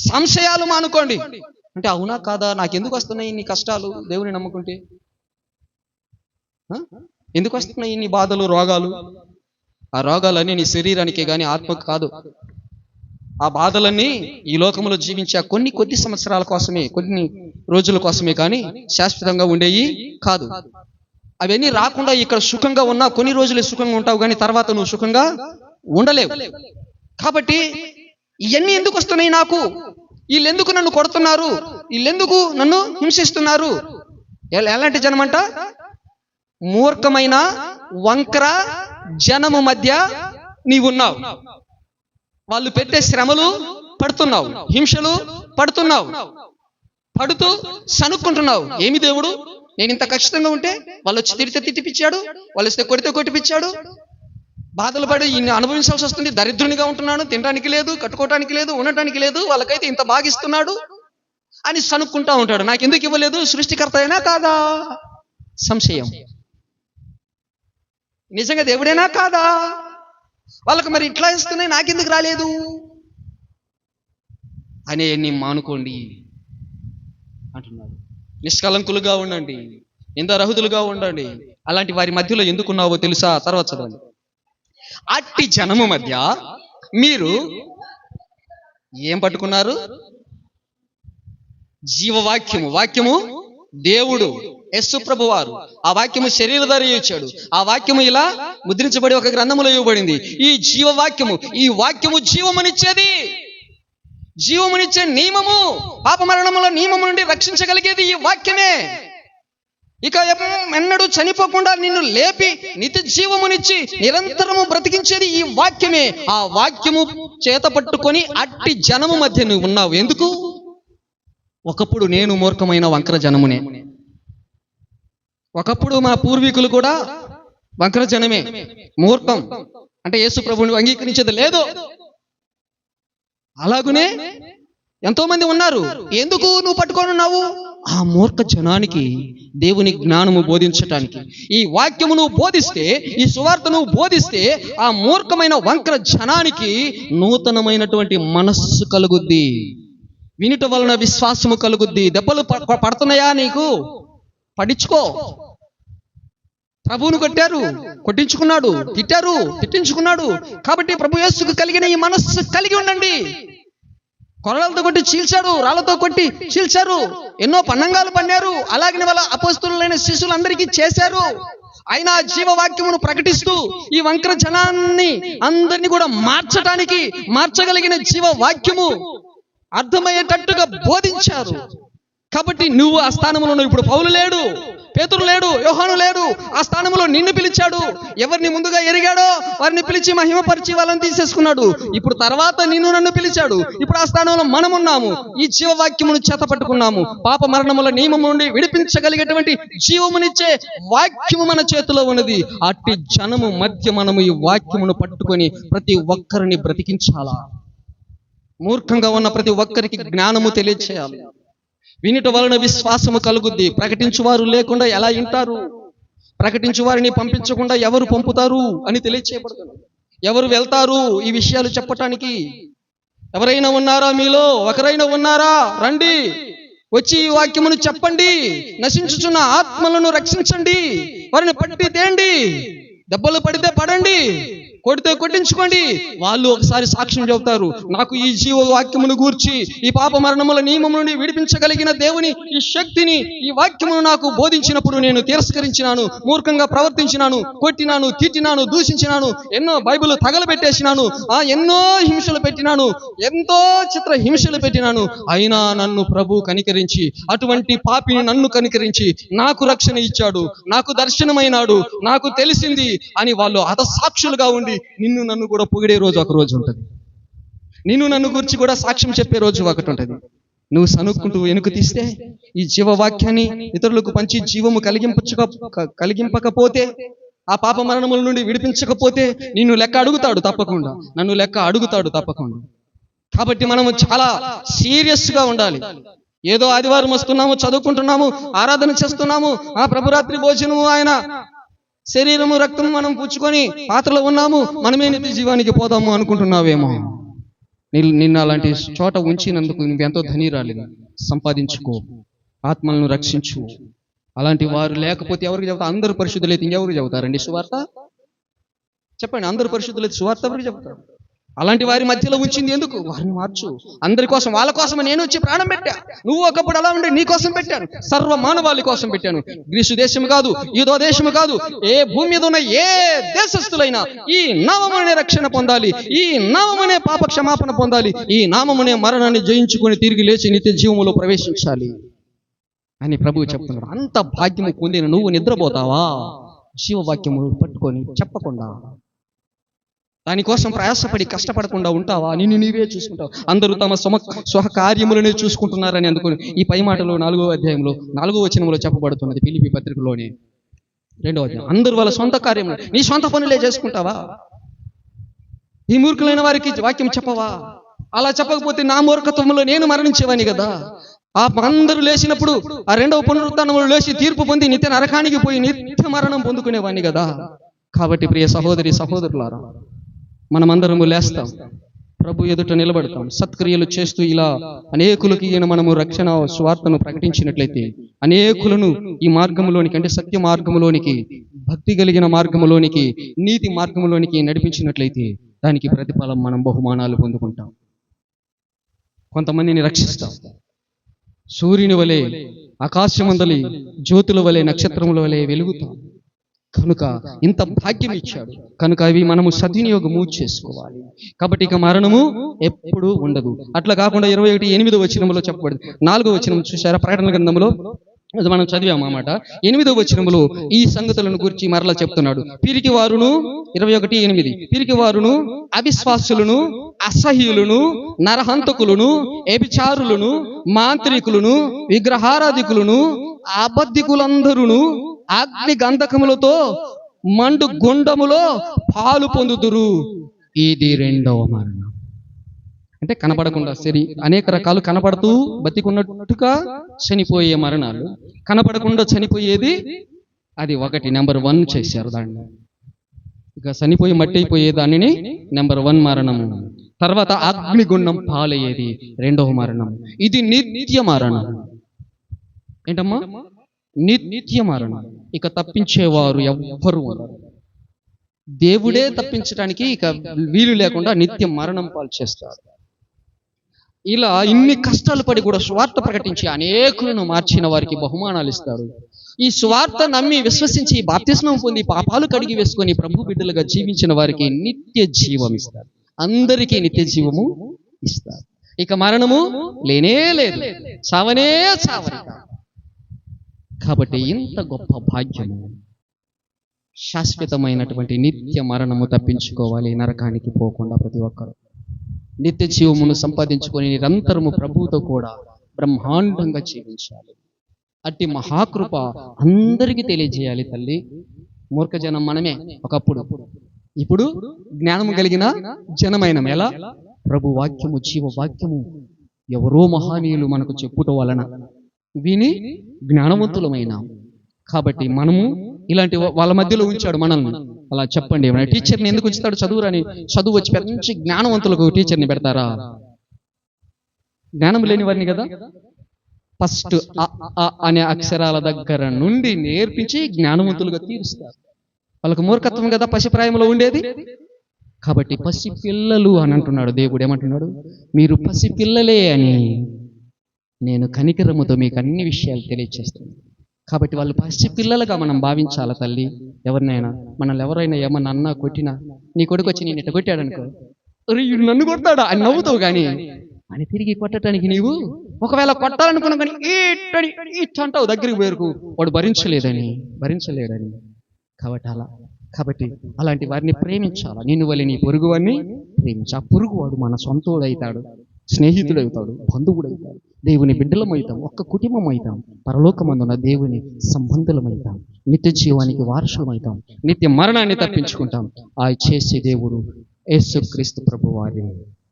సంశయాలు మానుకోండి. అంటే అవునా కాదా? నాకెందుకు వస్తున్నాయి ఇన్ని కష్టాలు దేవుని నమ్ముకుంటే? ఎందుకు వస్తున్నాయి ఇన్ని బాధలు, రోగాలు? ఆ రోగాలన్నీ నీ శరీరానికే కానీ ఆత్మకు కాదు. ఆ బాధలన్నీ ఈ లోకంలో జీవించే కొద్ది సంవత్సరాల కోసమే, కొన్ని రోజుల కోసమే కానీ శాశ్వతంగా ఉండేవి కాదు. అవన్నీ రాకుండా ఇక్కడ సుఖంగా ఉన్నా కొన్ని రోజులే సుఖంగా ఉంటావు, కానీ తర్వాత నువ్వు సుఖంగా ఉండలేవు. కాబట్టి ఇవన్నీ ఎందుకు వస్తున్నాయి నాకు? వీళ్ళెందుకు నన్ను కొడుతున్నారు, వీళ్ళెందుకు నన్ను హింసిస్తున్నారు? ఎలాంటి జనమంట? మూర్ఖమైన వంకర జనము మధ్య నీవున్నావు. వాళ్ళు పెట్టే శ్రమలు పడుతున్నావు, హింసలు పడుతున్నావు, పడుతూ సనుక్కుంటున్నావు. ఏమి దేవుడు, నేను ఇంత కష్టంగా ఉంటే వాళ్ళు వచ్చి తిడితే తిట్టిపిచ్చాడు, వాళ్ళు వస్తే కొడితే కొట్టిపిచ్చాడు, బాధలు పడి ఇన్ని అనుభవించాల్సి వస్తుంది, దరిద్రునిగా ఉంటున్నాను, తినడానికి లేదు, కట్టుకోవటానికి లేదు, ఉండటానికి లేదు, వాళ్ళకైతే ఇంత బాగిస్తున్నాడు అని సనుక్కుంటా ఉంటాడు. నాకు ఎందుకు ఇవ్వలేదు? సృష్టికర్త అయినా కాదా? సంశయం. నిజంగా దేవుడేనా కాదా? వాళ్ళకి మరి ఇట్లా ఇస్తున్నాయి, నాకెందుకు రాలేదు అనే మానుకోండి అంటున్నాడు. నిష్కలంకులుగా ఉండండి, నిందారహితులుగా ఉండండి. అలాంటి వారి మధ్యలో ఎందుకున్నావో తెలుసా? తర్వాత చదవండి. అట్టి జనము మధ్య మీరు ఏం పట్టుకున్నారు? జీవవాక్యము. వాక్యము దేవుడు, యేసు ప్రభువారు. ఆ వాక్యము శరీరధారి ఇచ్చాడు. ఆ వాక్యము ఇలా ముద్రించబడి ఒక గ్రంథములో ఇవ్వబడింది. ఈ జీవవాక్యము, ఈ వాక్యము జీవమునిచ్చేది, జీవమునిచ్చే నియమము, పాప మరణముల నియమము నుండి రక్షించగలిగేది ఈ వాక్యమే. ఇక ఎన్నడూ చనిపోకుండా నిన్ను లేపి నిత్య జీవమునిచ్చి నిరంతరము బ్రతికించేది ఈ వాక్యమే. ఆ వాక్యము చేత పట్టుకొని అట్టి జనము మధ్య నువ్వు ఉన్నావు. ఎందుకు? ఒకప్పుడు నేను మూర్ఖమైన వంకర జనమునే. ఒకప్పుడు మా పూర్వీకులు కూడా వంకర జనమే, మూర్ఖం అంటే యేసు ప్రభువుని అంగీకరించేది లేదు. అలాగునే ఎంతో మంది ఉన్నారు. ఎందుకు నువ్వు పట్టుకొని ఉన్నావు? ఆ మూర్ఖ జనానికి దేవుని జ్ఞానము బోధించటానికి. ఈ వాక్యము నువ్వు బోధిస్తే, ఈ సువార్త నువ్వు బోధిస్తే ఆ మూర్ఖమైన వంకర జనానికి నూతనమైనటువంటి మనస్సు కలుగుద్ది. వినుట వలన విశ్వాసము కలుగుద్ది. దెబ్బలు పడుతున్నాయా నీకు? పడించుకో. ప్రభువును కొట్టారు, కొట్టించుకున్నాడు, తిట్టారు, తిట్టించుకున్నాడు. కాబట్టి ప్రభు యేసుకు కలిగిన ఈ మనస్సు కలిగి ఉండండి. కొరలతో కొట్టి చీల్చాడు, రాళ్లతో కొట్టి చీల్చారు, ఎన్నో పన్నంగాలు పన్నారు. అలాగే వాళ్ళ అపోస్తలులైన శిష్యులందరికీ చేశారు. ఆయన జీవవాక్యమును ప్రకటిస్తూ ఈ వంకర జనాన్ని అందరినీ కూడా మార్చగలిగిన జీవవాక్యము అర్థమయ్యేటట్టుగా బోధించారు. కాబట్టి నువ్వు ఆ స్థానంలో ఉన్నావు. ఇప్పుడు పౌలు లేడు, పేతురు లేడు, యోహాను లేడు. ఆ స్థానంలో నిన్ను పిలిచాడు. ఎవరిని ముందుగా ఎరిగాడో వారిని పిలిచి మహిమపరిచి వాళ్ళని తీసేసుకున్నాడు. ఇప్పుడు తర్వాత నిన్ను నన్ను పిలిచాడు. ఇప్పుడు ఆ స్థానంలో మనమున్నాము. ఈ జీవవాక్యమును చేత పట్టుకున్నాము. పాప మరణముల నియమం నుండి విడిపించగలిగేటువంటి జీవమునిచ్చే వాక్యము మన చేతిలో ఉన్నది. అట్టి జనము మధ్య మనము ఈ వాక్యమును పట్టుకొని ప్రతి ఒక్కరిని బ్రతికించాలా. మూర్ఖంగా ఉన్న ప్రతి ఒక్కరికి జ్ఞానము తెలియచేయాలి. వినుట వలన విశ్వాసము కలుగుద్ది. ప్రకటించువారు లేకుండా ఎలా వింటారు? ప్రకటించువారిని పంపించకుండా ఎవరు పంపుతారు అని తెలియచేయబడుతుంది. ఎవరు వెళ్తారు ఈ విషయాలు చెప్పటానికి? ఎవరైనా ఉన్నారా మీలో? ఒకరైనా ఉన్నారా? రండి, వచ్చి ఈ వాక్యమును చెప్పండి. నశించుచున్న ఆత్మలను రక్షించండి. వారిని పట్టి తేండి. దెబ్బలు పడితే పడండి, కొడితే కొట్టించుకోండి. వాళ్ళు ఒకసారి సాక్ష్యం చెబుతారు. నాకు ఈ జీవ వాక్యమును గూర్చి, ఈ పాప మరణముల నియమం నుండి విడిపించగలిగిన దేవుని ఈ శక్తిని, ఈ వాక్యమును నాకు బోధించినప్పుడు నేను తిరస్కరించినాను, మూర్ఖంగా ప్రవర్తించినాను, కొట్టినాను, తిట్టినాను, దూషించినాను, ఎన్నో బైబిల్ తగలబెట్టేసినాను, ఎన్నో హింసలు పెట్టినాను, ఎంతో చిత్ర హింసలు పెట్టినాను. అయినా నన్ను ప్రభు కనికరించి, అటువంటి పాపిని నన్ను కనికరించి నాకు రక్షణ ఇచ్చాడు, నాకు దర్శనమైనాడు, నాకు తెలిసింది అని వాళ్ళు హతసాక్షులుగా ఉండి నిన్ను నన్ను కూడా పొగిడే రోజు ఒక రోజు ఉంటుంది. నిన్ను నన్ను గురించి కూడా సాక్ష్యం చెప్పే రోజు ఒకటి ఉంటుంది. నువ్వు సనుక్కుంటూ వెనుక తీస్తే, ఈ జీవవాక్యాన్ని ఇతరులకు పంచి జీవము కలిగింపకపోతే, ఆ పాప మరణముల నుండి విడిపించకపోతే నిన్ను లెక్క అడుగుతాడు తప్పకుండా, నన్ను లెక్క అడుగుతాడు తప్పకుండా. కాబట్టి మనము చాలా సీరియస్గా ఉండాలి. ఏదో ఆదివారం వస్తున్నాము, చదువుకుంటున్నాము, ఆరాధన చేస్తున్నాము, ఆ ప్రభురాత్రి భోజనము ఆయన శరీరము రక్తము మనం పుచ్చుకొని పాత్రలో ఉన్నాము, మనమే నిత్య జీవానికి పోదాము అనుకుంటున్నావేమో. నిన్ను అలాంటి చోట ఉంచినందుకు నువ్వెంతో ధనిరాలిగా సంపాదించుకో, ఆత్మలను రక్షించు. అలాంటి వారు లేకపోతే ఎవరికి చెబుతారు? అందరూ పరిశుద్ధులైతే ఇంకెవరికి చెబుతారండి సువార్త? చెప్పండి, అందరూ పరిశుద్ధులైతే సువార్త ఎవరికి చెబుతారు? అలాంటి వారి మధ్యలో ఉంచింది ఎందుకు? వారిని మార్చు. అందరి కోసం, వాళ్ళ కోసం నేను వచ్చి ప్రాణం పెట్టా. నువ్వు ఒకప్పుడు అలా ఉండే, నీ కోసం పెట్టాను. సర్వ మానవాళి కోసం పెట్టాను. గ్రీసు దేశము కాదు, యూదో దేశము కాదు, ఏ భూమి మీద ఉన్న ఏ దేశస్థులైనా ఈ నామమునే రక్షణ పొందాలి, ఈ నామమునే పాప క్షమాపణ పొందాలి, ఈ నామమునే మరణాన్ని జయించుకొని తిరిగి లేచి నిత్య జీవములో ప్రవేశించాలి అని ప్రభువు చెప్తున్నాడు. అంత భాగ్యము పొందిన నువ్వు నిద్రపోతావా? శివవాక్యము పట్టుకొని చెప్పకుండా దానికోసం ప్రయాసపడి కష్టపడకుండా ఉంటావా? నిన్ను నీవే చూసుకుంటావు. అందరూ తమ స్వకార్యములనే చూసుకుంటున్నారని అందుకుని ఈ పై మాటలో 4వ అధ్యాయంలో 4వ వచనంలో చెప్పబడుతున్నది. ఫిలిప్పీ పత్రికలోనే 2వ అధ్యాయం. అందరూ వాళ్ళ సొంత కార్యములు, నీ సొంత పనులే చేసుకుంటావా? ఈ మూర్ఖులైన వారికి వాక్యం చెప్పవా? అలా చెప్పకపోతే నా మూర్ఖత్వంలో నేను మరణించేవాని కదా. ఆ అందరూ లేచినప్పుడు ఆ 2వ పునరుత్థానంలో లేచి తీర్పు పొంది నిత్య నరకానికి పోయి నిత్య మరణం పొందుకునేవాడిని కదా. కాబట్టి ప్రియ సహోదరి సహోదరులారా, మనమందరము లేస్తాం, ప్రభు ఎదుట నిలబడతాం, సత్క్రియలు చేస్తూ ఇలా అనేకులకి ఈయన మనము రక్షణ స్వార్థను ప్రకటించినట్లయితే అనేకులను ఈ మార్గములోనికి, అంటే సత్య మార్గములోనికి, భక్తి కలిగిన మార్గములోనికి, నీతి మార్గములోనికి నడిపించినట్లయితే దానికి ప్రతిఫలం మనం బహుమానాలు పొందుకుంటాం. కొంతమందిని రక్షిస్తాం. సూర్యుని వలె, ఆకాశమందలి జ్యోతుల వలె, నక్షత్రముల వలె వెలుగుతాం. కనుక ఇంత భాగ్యం ఇచ్చాడు కనుక అవి మనము సద్వినియోగము చేసుకోవాలి. కాబట్టి ఇక మరణము ఎప్పుడూ ఉండదు. అట్లా కాకుండా 21:8 వచనంలో చెప్పబడింది. 4వ వచనం చూసారా? ప్రకటన గ్రంథంలో అది మనం చదివాము అన్నమాట. 8వ వచనంలో ఈ సంగతులను గురించి మరలా చెప్తున్నాడు. పిరికి వారును 21:8 పిరికి వారును, అవిశ్వాసులను, అసహ్యులను, నరహంతకులను, వ్యభిచారులను, మాంత్రికులను, విగ్రహారాధికులను, అబద్ధికులందరూ అగ్ని గంధకములతో మండు గుండములో పాలు పొందుదురు. ఇది 2వ మరణం. అంటే కనపడకుండా అనేక రకాలు, కనపడుతూ బతికున్నట్టుగా చనిపోయే మరణాలు, కనపడకుండా చనిపోయేది అది ఒకటి, నెంబర్ 1 చేశారు దాన్ని. ఇక చనిపోయి మట్టి అయిపోయే దానిని నెంబర్ 1 మరణము. తర్వాత అగ్నిగుండం పాలయ్యేది 2వ మరణం. ఇది నిత్య మరణం. ఏంటమ్మా? నిత్య మరణం. ఇక తప్పించేవారు ఎవ్వరు ఉండరు. దేవుడే తప్పించడానికి ఇక వీలు లేకుండా నిత్య మరణం పాలు చేస్తారు. ఇలా ఇన్ని కష్టాలు పడి కూడా స్వార్థ ప్రకటించి అనేకులను మార్చిన వారికి బహుమానాలు ఇస్తాడు. ఈ స్వార్థ నమ్మి విశ్వసించి బాప్తిస్మం పొంది పాపాలు కడిగి వేసుకొని ప్రభు బిడ్డలుగా జీవించిన వారికి నిత్య జీవం ఇస్తారు. అందరికీ నిత్య జీవము ఇస్తారు. ఇక మరణము లేనే లేదు, చావనే చావని. కాబట్టి ఇంత గొప్ప భాగ్యము, శాశ్వతమైనటువంటి నిత్య మరణము తప్పించుకోవాలి. నరకానికి పోకుండా ప్రతి ఒక్కరు నిత్య జీవమును సంపాదించుకొని నిరంతరము ప్రభువుతో కూడా బ్రహ్మాండంగా జీవించాలి. అట్టి మహాకృప అందరికీ తెలియజేయాలి తల్లి. మూర్ఖ జనం మనమే ఒకప్పుడు, ఇప్పుడు జ్ఞానము కలిగిన జనమైన ఎలా? ప్రభు వాక్యము, జీవ వాక్యము ఎవరో మహానీయులు మనకు చెప్పుట వలన విని జ్ఞానవంతులమైన. కాబట్టి మనము ఇలాంటి వాళ్ళ మధ్యలో ఉంచాడు మనల్ని. అలా చెప్పండి, ఏమైనా టీచర్ని ఎందుకు ఉంచుతాడు? చదువురని. చదువు వచ్చి మంచి జ్ఞానవంతులకు టీచర్ని పెడతారా? జ్ఞానం లేని వారిని కదా ఫస్ట్ అనే అక్షరాల దగ్గర నుండి నేర్పించి జ్ఞానవంతులుగా తీరుస్తారు. వాళ్ళకు మూర్ఖత్వం కదా పసిప్రాయంలో ఉండేది. కాబట్టి పసిపిల్లలు అని అంటున్నాడు దేవుడు. ఏమంటున్నాడు? మీరు పసిపిల్లలే అని నేను కనికరముతో మీకు అన్ని విషయాలు తెలియజేస్తాను. కాబట్టి వాళ్ళు పసిపిల్లలుగా మనం భావించాల తల్లి. ఎవరినైనా, మనల్ని ఎవరైనా ఏమన్నా అన్నా కొట్టినా, నీ కొడుకు వచ్చి నేను ఇట్ట కొట్టాడు అనుకో, నన్ను కొడతాడా అని నవ్వుతావు, కానీ అని తిరిగి కొట్టడానికి నీవు ఒకవేళ కొట్టాలనుకున్నా కానీ ఇట్ట అంటావు దగ్గరికి పేరుకు, వాడు భరించలేడని. కాబట్టి అలాంటి వారిని ప్రేమించాలా. నిన్ను వల్ల నీ పొరుగు వారిని ప్రేమించి, ఆ పొరుగు వాడు మన సొంతోడు అవుతాడు, స్నేహితుడు అవుతాడు, బంధువుడు అవుతాడు, దేవుని బిడ్డలమవుతాం, ఒక్క కుటుంబం అవుతాం, పరలోకమందున దేవుని సంబంధులమవుతాం, నిత్య జీవానికి వారసులమవుతాం, నిత్య మరణాన్ని తప్పించుకుంటాం. ఆ చేసే దేవుడు యేసుక్రీస్తు ప్రభువారి.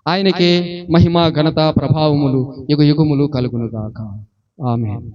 ఆయనకే మహిమ, ఘనత, ప్రభావములు యుగ యుగములు కలుగునుగాక. ఆమేన్.